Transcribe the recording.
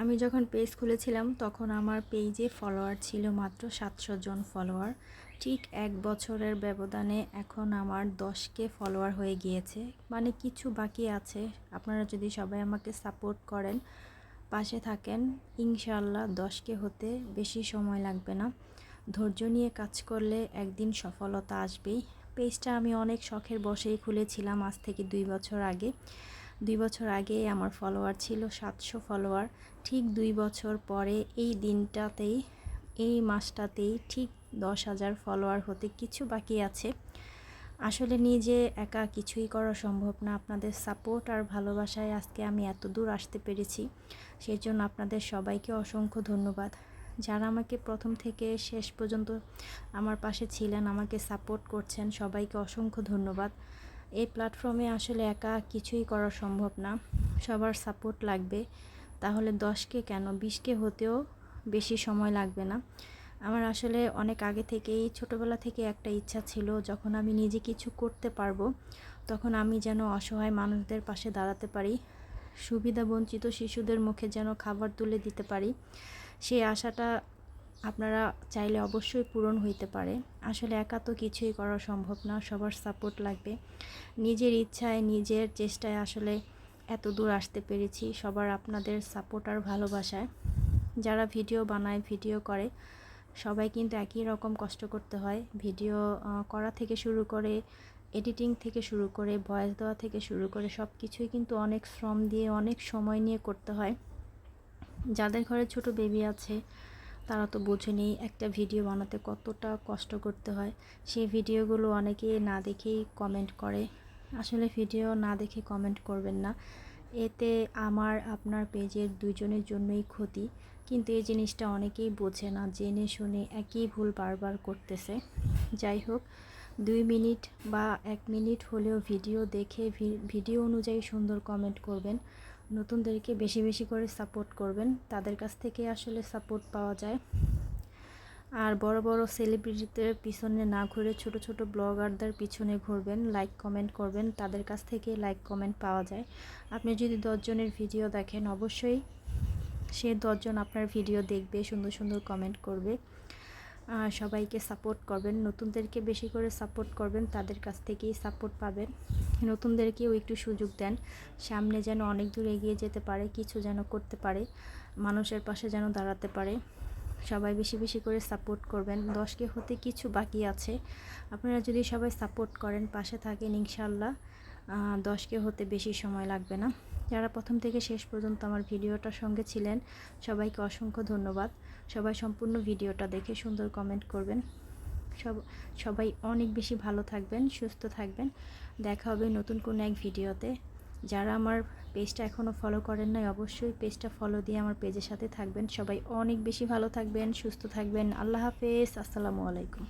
আমি যখন পেজ খুলেছিলাম তখন আমার পেজে ফলোয়ার ছিল মাত্র 700 জন ফলোয়ার। ঠিক 1 বছরের ব্যবধানে এখন আমার 10K ফলোয়ার হয়ে গিয়েছে। মানে কিছু বাকি আছে। আপনারা যদি সবাই আমাকে সাপোর্ট করেন, পাশে থাকেন, ইনশাআল্লাহ 10K হতে বেশি সময় লাগবে না। ধৈর্য নিয়ে কাজ করলে একদিন সফলতা আসবেই। পেজটা আমি অনেক শখের বশেই খুলেছিলাম আজ থেকে 2 বছর আগে। 2 বছর আগে আমার ফলোয়ার ছিল 700 ফলোয়ার। ঠিক 2 বছর পরে এই দিনটাতেই, এই মাসটাতেই ঠিক 10,000 ফলোয়ার হতে কিছু বাকি আছে। আসলে নিজে একা কিছুই করা সম্ভব না। আপনাদের সাপোর্ট আর ভালোবাসায় আজকে আমি এত দূর আসতে পেরেছি। সেই জন্য আপনাদের সবাইকে অসংখ্য ধন্যবাদ। যারা আমাকে প্রথম থেকে শেষ পর্যন্ত আমার পাশে ছিলেন, আমাকে সাপোর্ট করছেন, সবাইকে অসংখ্য ধন্যবাদ। এই প্ল্যাটফর্মে আসলে একা কিছুই করা সম্ভব না, সবার সাপোর্ট লাগবে। তাহলে 10K কেন 20K হতেও বেশি সময় লাগবে না। আমার আসলে অনেক আগে থেকেই, ছোটোবেলা থেকে একটা ইচ্ছা ছিল, যখন আমি নিজে কিছু করতে পারবো তখন আমি যেন অসহায় মানুষদের পাশে দাঁড়াতে পারি, সুবিধাবঞ্চিত শিশুদের মুখে যেন খাবার তুলে দিতে পারি। সেই আশাটা আপনারা চাইলে অবশ্যই পূরণ হইতে পারে। আসলে একা তো কিছুই করা সম্ভব না, সবার সাপোর্ট লাগবে। নিজের ইচ্ছায়, নিজের চেষ্টায় আসলে এত দূর আসতে পেরেছি, সবার আপনাদের সাপোর্ট আর ভালোবাসায়। যারা ভিডিও বানায়, ভিডিও করে, সবাই কিন্তু একই রকম কষ্ট করতে হয়। ভিডিও করা থেকে শুরু করে, এডিটিং থেকে শুরু করে, ভয়েস দেওয়া থেকে শুরু করে সব কিছুই কিন্তু অনেক শ্রম দিয়ে, অনেক সময় নিয়ে করতে হয়। যাদের ঘরে ছোট বেবি আছে তারা তো বোঝেনি একটা ভিডিও বানাতে কতটা কষ্ট করতে হয়। সেই ভিডিওগুলো অনেকে না দেখেই কমেন্ট করে। আসলে ভিডিও না দেখে কমেন্ট করবেন না, এতে আমার আপনার পেজের দুজনের জন্যই ক্ষতি। কিন্তু এই জিনিসটা অনেকেই বোঝে না, জেনে শুনে একই ভুল বারবার করতেছে। যাই হোক, 2 মিনিট বা 1 মিনিট হলেও ভিডিও দেখে ভিডিও অনুযায়ী সুন্দর কমেন্ট করবেন। নতুনদেরকে বেশি বেশি করে সাপোর্ট করবেন, তাদের কাছ থেকে আসলে সাপোর্ট পাওয়া যায়। আর বড় বড় সেলিব্রিটিদের পিছনে না ঘুরে ছোট ছোট ব্লগারদের পিছনে ঘুরবেন, লাইক কমেন্ট করবেন, তাদের কাছ থেকে লাইক কমেন্ট পাওয়া যায়। আপনি যদি 10 জনের ভিডিও দেখেন, অবশ্যই সে 10 জন আপনার ভিডিও দেখবে, সুন্দর সুন্দর কমেন্ট করবে। সবাইকে সাপোর্ট করবেন, নতুনদেরকে বেশি করে সাপোর্ট করবেন, তাদের কাছ থেকেই সাপোর্ট পাবেন। নতুনদেরকেও একটু সুযোগ দেন, সামনে যেন অনেক দূর এগিয়ে যেতে পারে, কিছু যেন করতে পারে, মানুষের পাশে যেন দাঁড়াতে পারে। সবাই বেশি বেশি করে সাপোর্ট করবেন। 10K হতে কিছু বাকি আছে, আপনারা যদি সবাই সাপোর্ট করেন, পাশে থাকেন, ইনশাল্লাহ 10K হতে বেশি সময় লাগবে না। যারা প্রথম থেকে শেষ পর্যন্ত আমার ভিডিওটার সঙ্গে ছিলেন, সবাইকে অসংখ্য ধন্যবাদ। সবাই সম্পূর্ণ ভিডিওটা দেখে সুন্দর কমেন্ট করবেন। সবাই অনেক বেশি ভালো থাকবেন, সুস্থ থাকবেন। দেখা হবে নতুন কোনো এক ভিডিওতে। যারা আমার পেজটা এখনও ফলো করেন নাই, অবশ্যই পেজটা ফলো দিয়ে আমার পেজের সাথে থাকবেন। সবাই অনেক বেশি ভালো থাকবেন, সুস্থ থাকবেন। আল্লাহ হাফেজ, আসসালামু আলাইকুম।